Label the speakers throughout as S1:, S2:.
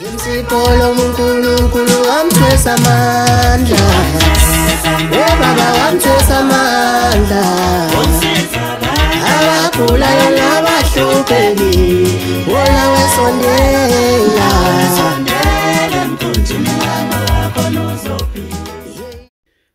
S1: Isipolo uNkulunkulu wamthwesa amandla, Baba wamthwesa amandla, abagulayo nabahlupheki wona wesondela.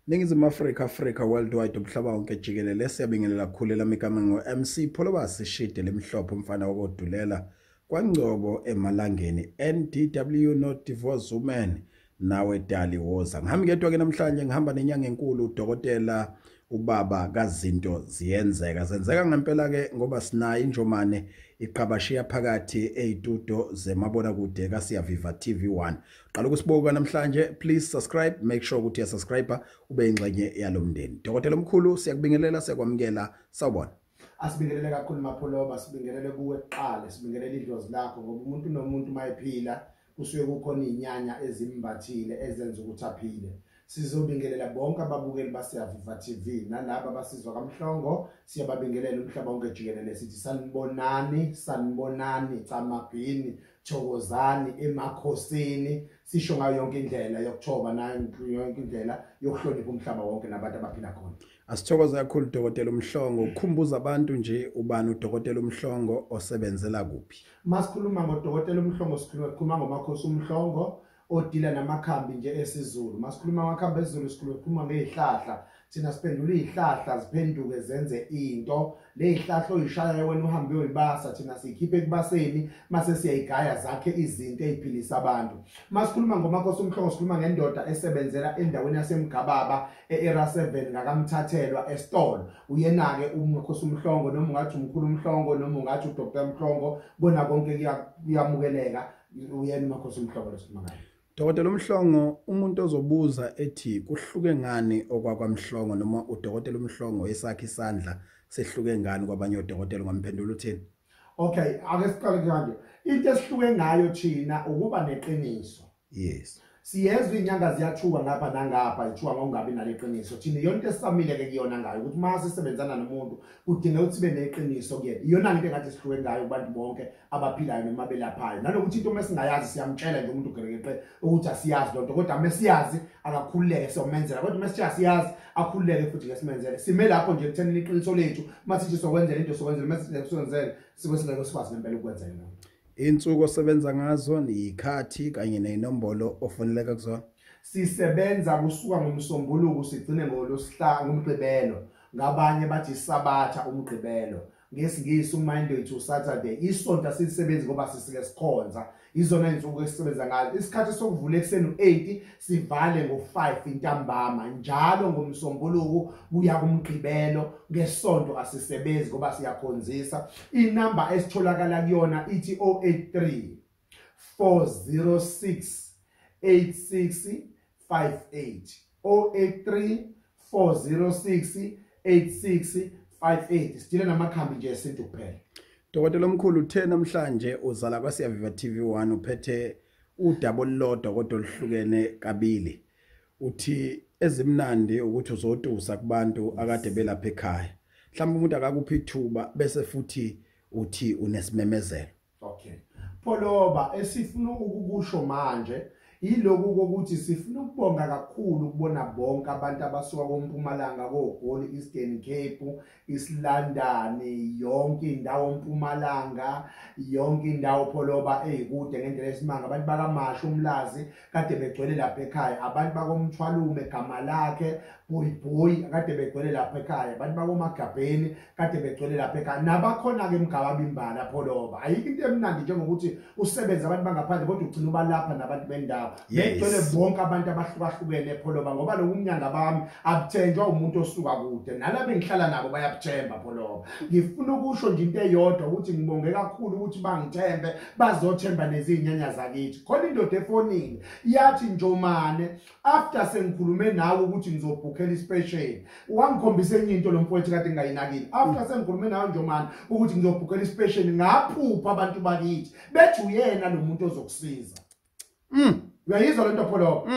S2: Ningizimu Africa worldwide umhlaba wonke jikelele siyabingelela kakhulu lamigama ngo-MC Pholobasi Shide lemhlophe umfana wokudulela kwaNgcobo emalangeni NDW not divorce woman nawe dali woza ngihamba ngedwa ke namhlanje ngihamba nenyanga enkulu udokotela ubaba kazinto zenzeka ngempela ke ngoba sinayo injomane iqabashiya phakathi ezitudo zemabona kude kaSiyaviva TV1 qala ukusibuka namhlanje please subscribe make sure ukuthi uyasubscribe ube ingxenye yalomndeni dokotela omkhulu siyakubingelela siyakwamukela sawubona
S3: asibingelele kakhulu mapholoba sibingelele kuwe eqala sibingelele idlozi lakho ngoba umuntu nomuntu mayiphila kusuke kukhona inyanya ezimbathile ezenza ukuthi aphile sizobingelela bonke ababukeli baSiyaviva TV nalabo abasizwa kaMhlongo siyababingelela umhlaba wonke jikelele sithi sanibonani camabhini thokozani emakhosini sisho ngayo yonke indlela yokuthoba nayo yonke indlela yokuhlonipha umhlaba wonke nabantu abaphila khona.
S2: Asithokoza kakhulu dokotela uMhlongo ukhumbuza abantu nje ubani udokotela uMhlongo osebenzela kuphi.
S3: Masikhuluma ngodokotela uMhlongo sikhuluma ngomakhosi uMhlongo odila namakhambi nje esiZulu. Masikhuluma ngamakhambi esiZulu sikhuluma ngezihlahla. Thina siphendula izihlahla ziphenduke zenze into. Le zihlahla oyishaya wena uhambe uyibasa thina sikhiphe kubaseni mase siyayigaya zakhe izinto eziphilisa abantu. Masikhuluma ngomakhosi uMhlongo sikhuluma ngendoda esebenzela endaweni yaseMgababa eEra 7 ngakamthathelwa esitolo. Uyena ke umakhosi uMhlongo noma ungathi umkhulu uMhlongo noma ungathi uDr Mhlongo bona konke kuyamukeleka uyena umakhosi uMhlongo lesikhuluma ngayo.
S2: Dokotela uMhlongo umuntu ozobuza ethi kuhluke ngani okwakwamhlongo noma udokotela uMhlongo esakhe isandla sehluke ngani kwabanye odokotela ngomphendulo uthini?
S3: Okay, ake siqale kanje. Into esihluke ngayo thina ukuba neqiniso.
S2: Yes.
S3: Siyezwe inyanga ziyathuka ngapha nangapha ithuka ngokungabi naleqiniso. Thina yonke esamile ke kuyona ngayo ukuthi mase sisebenzana nomuntu kudinga ukuthi sibe neqiniso kuyena. Iyona into engathi sihluke ngayo kubantu bonke abaphilayo noma belaphayo. Nalokuthi into mesingayazi siyamtshela nje umuntu ugeregeqe ukuthi asiyazi lonto kodwa mesiyazi akakhululeke somenzela kodwa mesiyasiyazi akhululeke futhi lesimenzele. Sime lapho nje ekutheni iqiniso lethu masithi sokwenzela into sokwenzela masithi sokwenzela sikwesingeke sikwazi ngempela ukwenzela lokho.
S2: Insuku osebenza ngazo nikhathi kanye nezinombolo ofoneleka kuzona.
S3: Sisebenza kusuka ngomsombuluko sigcine ngolosihlanu ngomgqibelo. Ngabanye bathi sabatha umgqibelo. Ngesingisi uMonday to Saturday. Isonto sisisebenza ngoba sisike sikhonza. Izona insuku esisebenza ngazo. Isikhathi sokuvula ekseni u8 sivale ngo5 intambama. Njalo ngomsombuluko kuya kumgqibelo ngesonto asisebenzi ngoba siyakhonzisa. Inamba esitholakala kuyona ithi 083 406 8658 083 406 8658 sidile namakhambi nje esintu kuphela.
S2: Dokotela omkhulu uthe namhlanje uzala kwaSiyaviva TV1 uphethe udaba olulodwa kodwa oluhlukene kabili. Uthi ezimnandi ukuthi uzotusa kubantu akade belapha ekhaya. Mhlawumbe umuntu akakuphi ithuba bese futhi uthi unesimemezelo.
S3: Okay. Pholoba esifuna ukukusho manje yiloku ukuthi sifuna ukubonga kakhulu ukubona bonke abantu abasuka koMpumalanga koGoli Eastern Cape isilandani yonke indawo eMpumalanga yonke indawo Pholoba ezikude ngendlela esimanga abantu bakaMasha umlazi kade begcwele lapha ekhaya abantu bakomthwalume igama lakhe boy kade begcwele lapha ekhaya abantu bakoMagabheni kade begcwele lapha ekhaya nabakhona ke eMgababa imbala Pholoba ayikho into emnandi njengokuthi usebenza abantu bangaphandle kodwa ugcina ubalapha nabantu bendawo. Begcwele bonke abantu abahlukahlukene Pholoba ngoba lokunyanga bami abuthenjwa umuntu osuka kude nalabo engihlala nabo bayabuthemba Pholoba. Ngifuna ukusho nje into eyodwa ukuthi ngibonge kakhulu ukuthi bangithembe bazothemba nezinyanya zakithi. Khona indoda efonini yathi njomane after sengikhulume nawe ukuthi ngizobhukhela ispecial wangikhombisa enye into lo mfowethu kade ngayinakile after sengikhulume nawe njomane ukuthi ngizobhukhela ispecial ngaphupha abantu bakithi bethi uyena lo muntu ozokusiza. Uyayizwa lento Pholoba.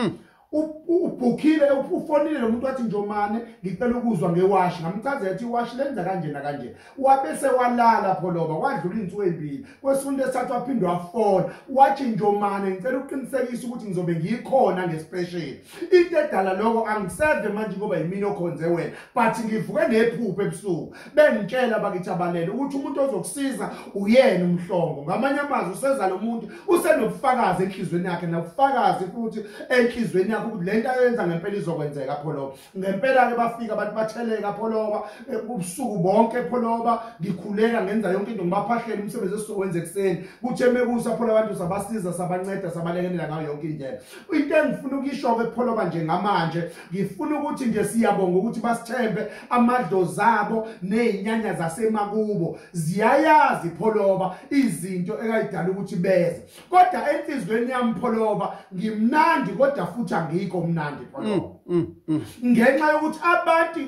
S3: ubhukhile ufonile lo muntu wathi Njomane ngicela ukuzwa ngewashi ngamchazela ukuthi iwashi lenza kanje na kanje wabese walala pholoba kwadlula insuku ezibili kwesunto lesithathu waphindwa wafona wathi Njomane ngicela uqinisekise ukuthi ngizobe ngikhona ngespecial into edala lokho angiseve manje ngoba yimini okhonze wena but ngivuke nephupho ebusuku bengitshela bakithi abalele ukuthi umuntu ozokusiza uyena uMhlongo ngamanye amazwi useza lo muntu usenobufakazi enhlizweni yakhe nobufakazi futhi enhlizweni yakhe ukuthi lento ayenza ngempela izokwenzeka pholoba ngempela ke bafika abantu batheleka pholoba ubusuku bonke pholoba ngikhuleka ngenza yonke into ngibaphahlela umsebenzi esizowenza ekseni kuthe mekusa pholoba abantu sabasiza sabanceda sabalekelela ngayo yonke indlela into engifuna ukisho ke pholoba njengamanje ngifuna ukuthi nje siyabonga ukuthi basithembe amadlozi abo nezinyanya zasemakubo ziyayazi pholoba izinto ekayidala ukuthi beze kodwa enhlizweni yami pholoba ngimnandi kodwa futhi angikho mnandi pholoba ngenxa yokuthi abantu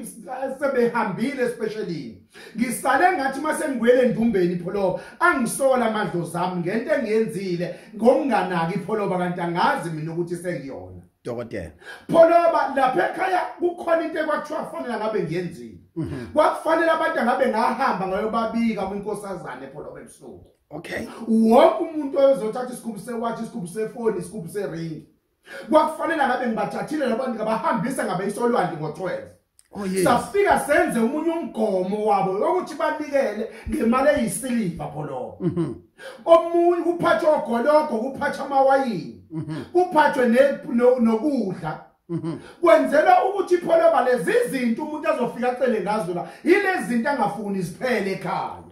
S3: sebehambile especially ngisale ngathi mase ngwele endumbeni pholoba angisola amadlozi ami ngento engiyenzile ngokunganaki pholoba kanti angazi mina ukuthi sengiyona
S2: dokotela
S3: pholoba lapha ekhaya kukhona into ekwathiwa kufanele ngabe ngiyenzile kwakufanele abantu ngabe ngahamba ngayobabika kwinkosazane pholoba ebusuku
S2: okay
S3: wonke umuntu ozothatha isigubhu sewathi isigubhu sefoni isigubhu sering kwakufanele ngabe ngibathathile labantu ngabahambisa ngabe isolwandle ngo12
S2: oh yes
S3: safika senze umunye umgomo wabo ukuthi banikele ngemali eyisiliva pholoba omunye kuphathwa ogologo kuphathwa amawayini kuphathwe nokudla kwenzela ukuthi pholoba lezi zinto umuntu azofika acele ngazo la ilezi zinto angafuni ziphele ekhaya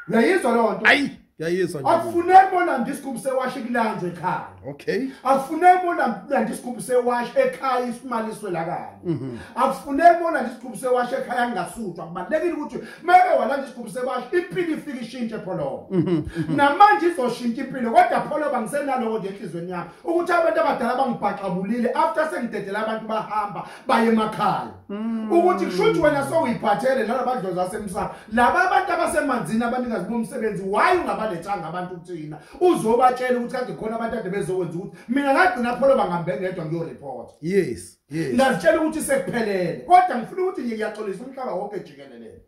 S3: uyayizwa lonto
S2: ayi yayizwa nje
S3: akufuneki bona ndisigubhu sewashi kulanjwe ekhaya
S2: okay
S3: akufuneki bona ndisigubhu sewashi ekhaya isimali iswelakala akufuneki bona ndisigubhu sewashi ekhaya ngasuthwa kubalekile ukuthi meke wala ndisigubhu sewashi impilo ifika ishintshe pholoba namanje izoshintsha impilo kodwa pholoba ngisenaloko nje enhlizweni yami ukuthi abantu abadala bangibhaqabulile after sengidedela abantu bahamba baye emakhaya ukuthi kushuthi wena sowuyiphathele nalabadlozi zasemsana laba abantu abasemanzini abaningazi bomsebenzi why ungabalethanga abantu ukuthina uzobatshela ukuthi kade khona abantu ade bezokwenza ukuthi mina ngagcina pholoba ngambe ngedwa ngiyoreport
S2: yes
S3: ngazitshela ukuthi sekuphelele kodwa ngifuna ukuthi ngiyaxolisa umhlaba wonke jikelele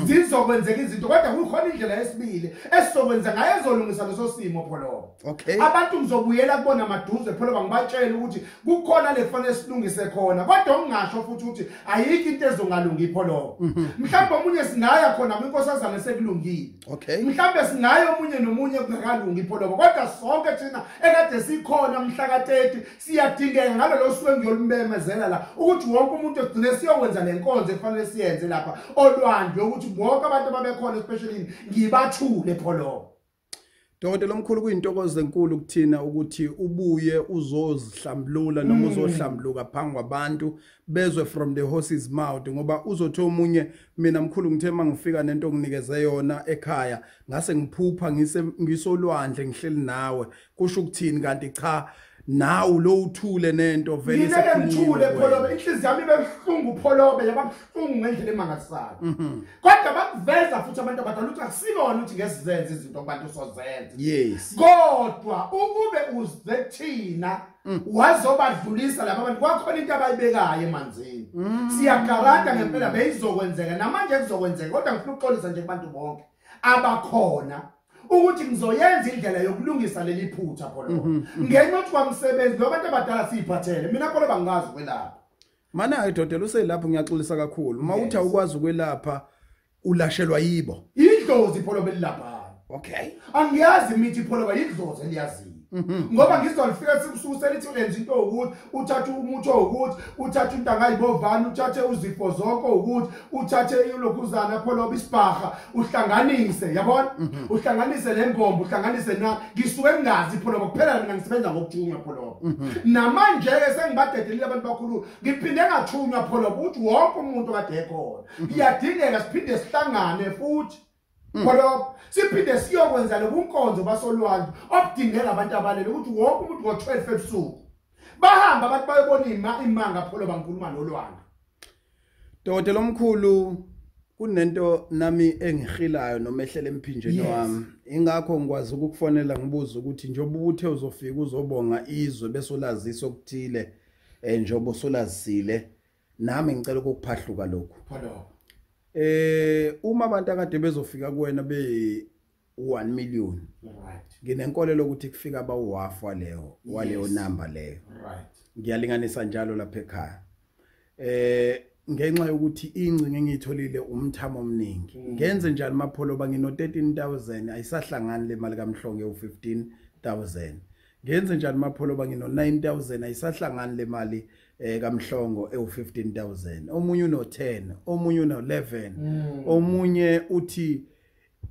S3: zizokwenzeka izinto kodwa kukhona indlela yesibili esizokwenza ngayo ezolungisa leso simo pholoba
S2: okay
S3: abantu ngizobuyela kubona maduze pholoba ngibatshela ukuthi kukhona lefanele silungise khona kodwa ungasho futhi ukuthi ayikho into ezongalungi pholoba mhlawumbe omunye singaya khona kwinkosazana sekulungile
S2: okay
S3: mhlawumbe singayo omunye nomunye kungakalungi pholoba kodwa sonke thina ekade sikhona mhla ka30 siyadingeka ngalo lo suku engiyolumemezela la ukuthi wonke umuntu egcine siyokwenza lenkonzo efanele siyenze lapha olwandle ukuthi bonke abantu ababekhona especially ngibathule pholoba
S2: Dokotela omkhulu kuyintokozo enkulu kuthina ukuthi ubuye uzozihlambulula noma uzohlambuluka phambi kwabantu bezwe from the horse's mouth ngoba uzothi omunye mina mkhulu ngithe mangifika nento nginikeze yona ekhaya ngase ngiphupha ngisolwandle ngihleli nawe kusho ukuthini kanti cha nawu lo uthule nento vele
S3: sekuthule pholoba inhliziyo yami bebuhlungu pholoba yababuhlungu ngendlela emangasala kodwa bakuveza futhi abantu abadala ukuthi akusikona ukuthi ngesizenze izinto abantu sozenza
S2: yes
S3: kodwa ukube uzethina wazobadlulisa laba abantu kwakhona into abayibekayo emanzini siyagaranta ngempela beyizokwenzeka namanje kuzokwenzeka kodwa ngifuna ukuxolisa nje kubantu bonke abakhona ukuthi ngizoyenza indlela yokulungisa leli phutha pholoba ngenxa yokuthi kwamsebenzi labantu abadala siyiphathele mina pholoba ngingazi kwelapha
S2: mana edodela uselapho ngiyaxolisa kakhulu uma uthi awukwazi ukwelapha ulashelwa yibo
S3: idlozi pholoba elilapha
S2: okay
S3: angiyazi mithi pholoba idlozi eliyazi ngoba ngizolifika sikususa lithi ulenza into ukuthi uthathe umuthi ukuthi uthathe into angayibovana uthathe uzifo zonke ukuthi uthathe ilokhuzana pholoba isibhaha uhlanganise yabona uhlanganise lembombo uhlanganise na ngisuke ngingazi pholoba kuphela mina ngisebenza ngokuthunywa pholoba namanje ke sengibadedelile abantu bakhulu ngiphinde ngathunywa pholoba ukuthi wonke umuntu kade ekhona iyadingeka siphinde sihlangane futhi pholoba siphinde siyokwenza lokunkonzo basolwandle obudingeka abantu abalele ukuthi wonke umuntu ngo12 ebusuku bahamba abantu bayobona imanga pholoba ngikhuluma nolwandle
S2: Dokotela omkhulu kunento nami engihilayo noma ehlele emphinjeni wami ingakho ngikwazi ukukufonela ngibuza ukuthi njengoba uthe uzofika uzobonga izwe bese ulazisa okuthile njobo solazisile nami ngicela ukuphahluka lokho
S3: Pholo
S2: uma abantu akade bezofika kuwena be 1 million
S3: right
S2: nginenkolelo ukuthi kufika abawu-half waleyo number leyo
S3: right
S2: ngiyalinganisa njalo lapha ekhaya ngenxa yokuthi ingcinga engiyitholile umthamo omningi ngenze njalo mapholo bangino 13000 ayisahlangani le mali kaMhlongo u15000 ngenze njalo mapholo bangino 9000 ayisahlangani le mali kaMhlongo u15000 omunye uno 10 omunye uno 11 omunye uthi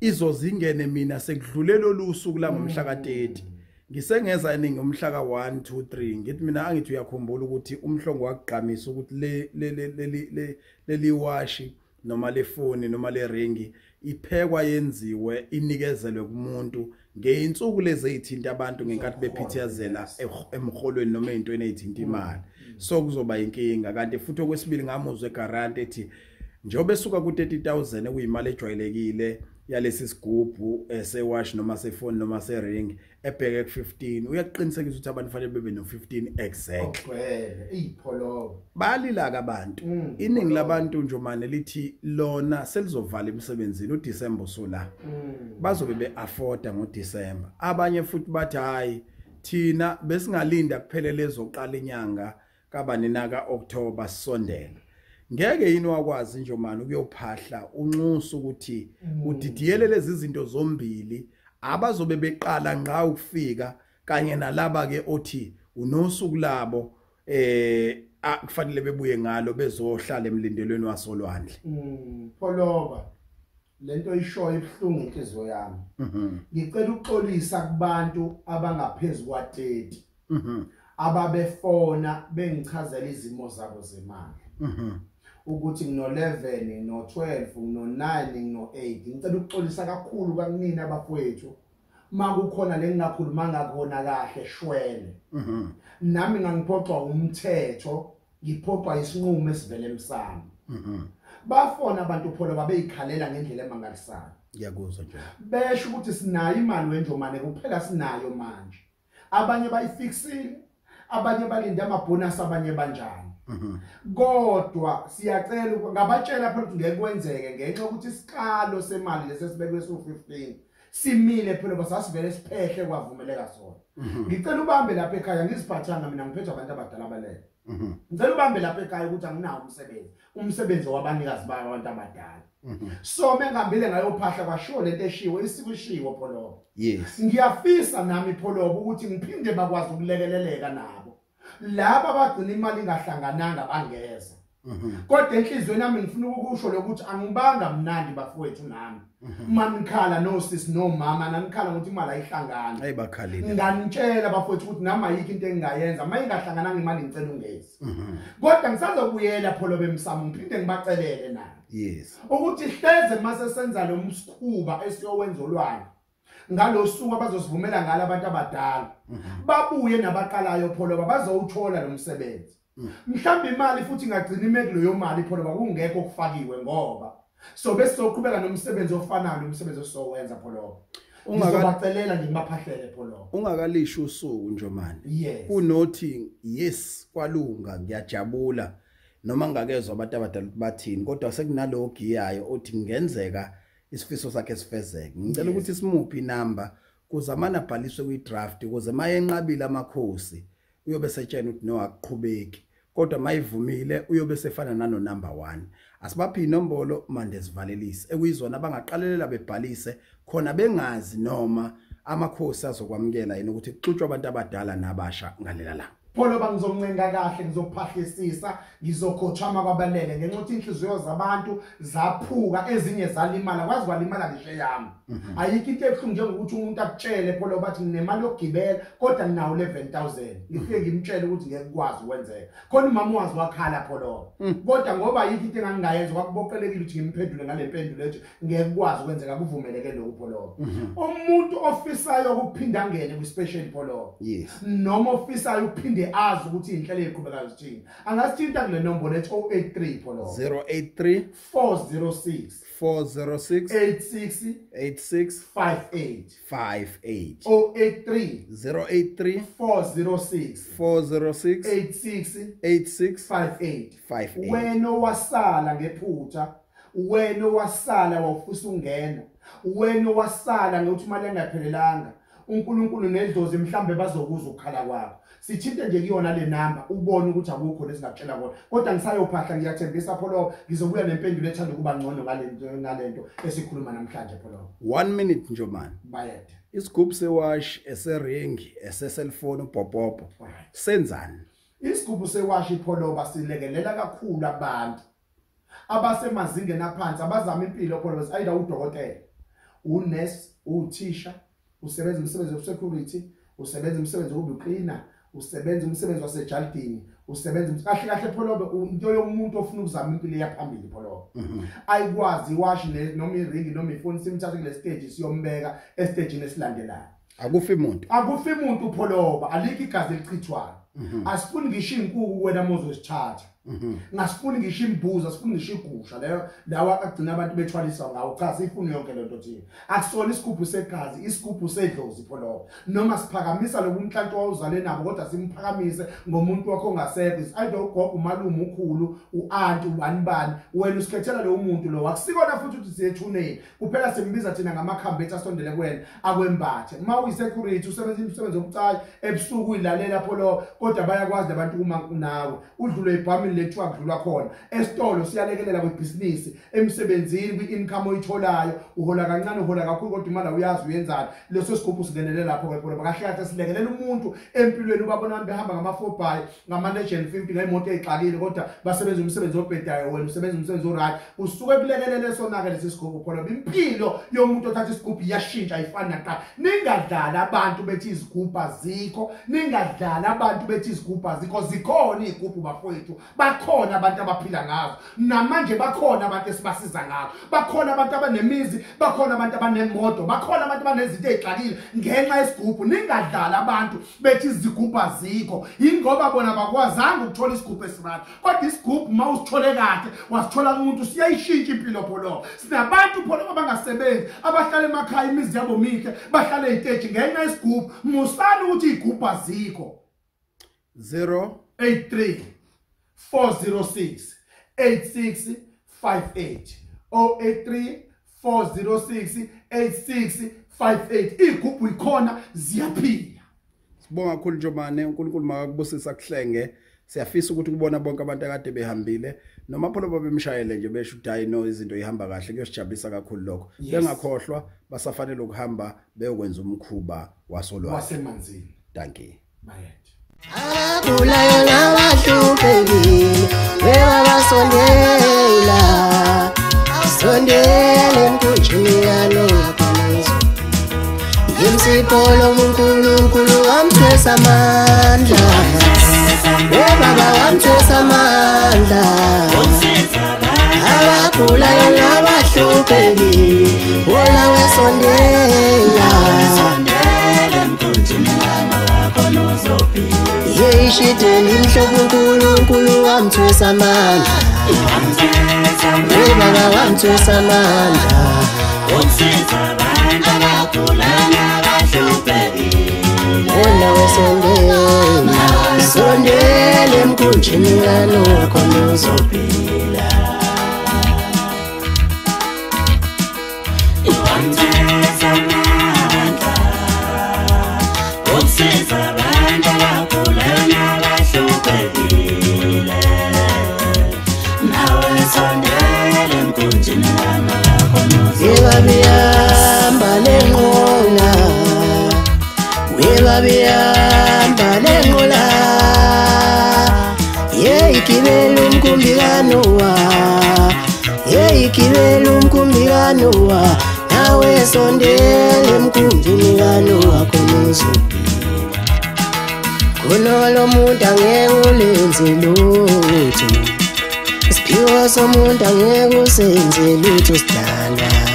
S2: izozingene mina sekudlulelo lusuku la ngomhla ka30 ngisengeza iningi umhla ka1 2 3 ngithi mina angithi uyakhumbula ukuthi uMhlongo waqhamisa ukuthi leli washi noma le phone noma le ringi iphekwa yenziwe inikezelwe kumuntu ngeinsuku lezi ezithinta abantu ngenkathi bephithiyazela emholweni noma ezintweni ezithinta imali so kuzoba inkinga kanti futhi okwesibili ngamuzwe eGarant ethi njobe esuka ku30000 ekuyimali ejwayelekile yalesi sigubhu sewash noma sefone noma sering ebheke ku15 uyaqinisekisa ukuthi abantu fanele bebe no15 exact
S3: ogcwele ipholo
S2: balila abantu iningi labantu nje manje lithi lona selizovala emsebenzini uDecember sola bazobe beafforda ngoDecember abanye futhi bathi hayi thina besingalinda kuphelele ezoqala inyanga kabani naka October sondela ngeke yini wakwazi nje manje ukuyophahla unxusa ukuthi udidiyele lezi zinto zombili abazobe beqala ngqa ukufika kanye nalaba ke othi unosuku labo kufanele bebuye ngalo bezohlala emlindelweni wasolwandle
S3: pholoba lento ishoyo ibhlungu inhliziyo yami ngicela ukuxolisa kubantu abangaphezulu kwa30 ababefona bengichazela izimo zabo zemali ukuthi ngino11 ngino12 ngino9 ngino8 ngicela ukuxolisa kakhulu kakunini abafowethu makukhona lengingakhuluma ngakona kahle shwele nami ngangiphoxwa umthetho ngiphoxwa isinqumo esivele emsamo bafona abantu pholo babeyikhalela ngendlela emangalisayo
S2: ngiyakuzwa nje
S3: besho ukuthi sinayo imali wenjomane kuphela sinayo manje abanye bayifixile abanye balinda amabonus abanye banjani kodwa siyacela ngabatshela phela ukuthi ngeke kwenzeke ngenxa ukuthi isikalo semali lesesibekwe so15 simile phela basasivele siphehle kwavumeleka sona ngicela ubambe lapha ekhaya ngiziphathanga mina ngiphethe abantu abadala balele ngicela ubambe lapha ekhaya ukuthi anginawo umsebenzi wabanikazi babantu abadala so mengihambile ngayophahla kwasho lento eshiwo isikushiwo pholo
S2: yes
S3: ngiyafisa nami pholo ukuthi ngiphinde bakwazi ukulekeleleka nabo laba abagcina imali ingahlangananga bangeza kodwa enhlizweni nami ngifuna ukusho lokuthi angibanga mnandi bafowethu nami manikhala no sis no mama nanikhala ukuthi imali ayihlangani
S2: ayibakhalile
S3: nganitshela bafowethu ukuthi nama yiki into engingayenza mayingahlangananga imali ngicela ungeze kodwa ngisazokuyela pholo bemsamo ngiphinde ngibacelele nami
S2: yes
S3: ukuthi hleze mase senza lo msikhuba esiyowenza olwani ngalosuku abazosivumela ngalo abantu abadala babuye nabaqalayo pholo bazowuthola lo msebenzi mhlawumbe imali futhi ingagcina imekuleyo mali pholo kungekho okufakiwe ngoba so bese soqhubeka nomsebenzi ofanayo nomsebenzi osowenza pholo ungabacelela ngimaphahlele pholo
S2: ungakalisho usuku nje manje kunothi yes kwalunga ngiyajabula noma ngakezwe abantu abadala bathini kodwa sekunalo giyayo othi ngenzeka isifiso sakhe sifezeke ngicela ukuthi simuphi inamba kuzamana bhaliswe kwidraft ukuze mayenqabile amakhosi uyobe setshena ukuthi no akuqhubeki kodwa mayivumile uyobe sefana nano number 1 asibaphi inombolo manje sivalelise ekuyizona abangaqalelela bebhalise khona bengazi noma amakhosi azokwamukela yini ukuthi kuxutshwa abantu abadala nabasha ngalela la
S3: pholo bangizoncenga kahle ngizophahlisisa ngizokhothama kwabalele ngenxa ukuthi inhliziyo zabantu zaphuka ezinye zalimala kwazi kwalimala ngisho yami ayikho into ebhlungu njengokuthi umuntu akutshele pholo bathi nginemali yokugibela kodwa nginawo 11000 ngifike ngimtshele ukuthi ngeke kwazi ukwenzeka khona umama wazi wakhala pholo kodwa ngoba ayikho into engangayenza kwakuboqelekile ukuthi ngimphendule ngale mpendulo ethi ngeke kwazi ukwenzeka kuvumeleke lokho pholo umuntu ofisayo ukuphinda ngene ku special pholo noma ofisayo ukuphinda aphinde azi ukuthi inhlelo eziqhubekayo zithini angasithinta kule nombolo ethi 083 pholo
S2: 083
S3: 406
S2: 406 86
S3: 58
S2: 58
S3: 083
S2: 083
S3: 406
S2: 406 86
S3: 58 wena wasala ngephutha wena wasala wawufisa ungena wena wasala ngokuthi imali engaphelelanga uNkulunkulu nedlozi mhlambe bazokuzwa ukukhala kwakho sithinte nje kuyona le number ubone ukuthi akukho lesingakutshela kona kodwa ngisayophahla ngiyathembisa pholo ngizobuya nempendulo ethanda ukuba ngcono ngalento esikhuluma namhlanje pholo
S2: 1 minute nje man
S3: bayede
S2: isigubhu sewash eseringi eseselfone upopopo senzani
S3: isigubhu sewash pholo basilekelela kakhulu abantu abasemazingeni aphansi abazama impilo pholo ayida udokotela unurse uthisha usebenza umsebenzi wesecurity usebenza umsebenzi wokucleaner usebenza umsebenzi wasejardini usebenza kahle kahle pholo into yomuntu ofuna ukuzama impilo yaphambili pholo ayikwazi wash noma iringi noma ifoni simthathe kule stage siyombeka estageni esilandelayo
S2: akufi umuntu
S3: pholo alikho igazi elichithwayo asifuni ngisho inkuku wena mozosithatha ngasifuni ngisho imbuza asifuni ngisho igusha leyo lawa agcina abantu bethwalisa ngawo cha sifuni yonke lento thina akusona isigubhu segazi isigubhu sedlozi pholo noma siphakamisa lokunhlanhla wawuzale nabo kodwa simphakamise ngomuntu wakho ongasekho either ugogo umalume ukhulu uanti ubanibani wena usikhethela lo muntu lo akusikona futhi ukuthi siyethuneni kuphela simbiza thina ngamakhambi ethu asondele kwena akwembathe uma uyisecurity usebenza umsebenzi wokucayi ebusuku uyilalela pholo kodwa bayakwazi abantu uma nawe udlule ibhamini lethiwa kudlula khona esitolo siyalekelela kwebusiness emsebenzini kwi-income oyitholayo uhola kancane uhola kakhulu kodwa imali uyazi uyenzani leso sigubhu singenele lapho ke phela kahle kahle silekelela umuntu empilweni ubabona abantu behamba ngama-4x ngama-legend 50 ngayimoto ezixakile kodwa basebenza umsebenzi obhedayo wena usebenza umsebenzi oright usuke kulekelele sonake lesi sigubhu phela impilo yomuntu othatha isigubhu iyashintsha ayifani naqala ningadlala abantu bethi izigubhu azikho ningadlala abantu bethi izigubhu azikho zikhona izigubhu bafowethu bakhona abantu abaphila ngazo namanje bakhona abantu esibasiza ngabo bakhona abantu abanemizi bakhona abantu abanemoto bakhona abantu abanezinto ezixakile ngenxa yesigubhu ningadlala abantu bethi izigubhu azikho ingoba bona bakwazanga ukuthola isigubhu esirati kodwa isigubhu mawusithole kahle wasithola umuntu siyayishintsha impilo pholo sinabantu pholo abangasebenzi abahlala emakhaya imizi yabo mihle bahlala eziteji ngenxa yesigubhu musani ukuthi izigubhu azikho 083 406 8658 083 406 8658 igubhu ikhona ziyaphila
S2: sibonga kakhulu Njomane uNkulunkulu makakubusisa kuhlenge siyafisa ukuthi kubona bonke abantu akade behambile noma pholo babemshayele nje besho ukuthi hayi no izinto ihamba kahle kuyosijabulisa kakhulu lokho bengakhohlwa basafanele ukuhamba beyokwenza umkhuba
S3: wasemanzini
S2: thank you
S3: bayede
S1: abulayo nabahluphekile weba basondela sondele mkunjini yalo yaphalezo imsipolo uNkulunkulu wamthwesa amandla webaba wamthwesa amandla abulayo nabahluphekile wona wesondela mkunjini yalo yeshiteni mhlobo uNkulunkulu wamthwesa amandla webaba wamthwesa amandla usiza abantu abagula nabahluphekile wona wesondela sondele emkhunjini yalo khona uzophila wamthwesa amandla usiza abantu abagula nabahluphekile nawe sondele emkhunjini yalo khona uzobhiyamba lenqola webabiyamba lenqola yeyigibela umkumbikanowa yeyigibela umkumbikanowa nawe sondele emkhunjini yalo khona uzobhiyamba kunolo muntu angeke ulenze lutho isiphiwo somuntu angeke usenze lutho sidala